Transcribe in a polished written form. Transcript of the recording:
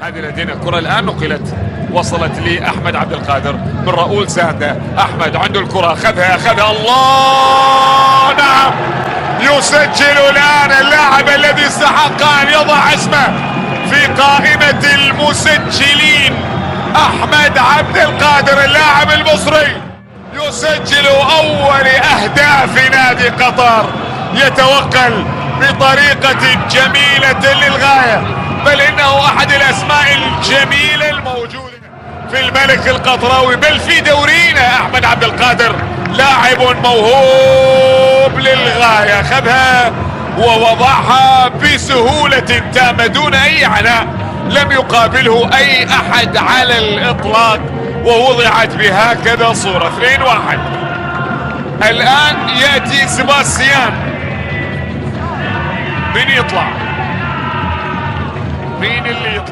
هذه لدينا الكرة الآن نقلت، وصلت لأحمد عبد القادر من راؤول ساندة. أحمد عنده الكرة، أخذها الله، نعم يسجل الآن اللاعب الذي استحق أن يضع اسمه في قائمة المسجلين. أحمد عبد القادر اللاعب المصري يسجل أول أهداف نادي قطر، يتوكل بطريقة جميلة للغاية، بل إنه أحد الأسماء الجميلة الموجودة في الملك القطراوي بل في دورينا. أحمد عبد القادر لاعب موهوب للغاية، أخذها ووضعها بسهولة تامة دون أي عناء، لم يقابله أي أحد على الإطلاق، ووضعت بهكذا صورة. 2-1. الآن يأتي سباستيان، مين يطلع؟ مين اللي يطلع؟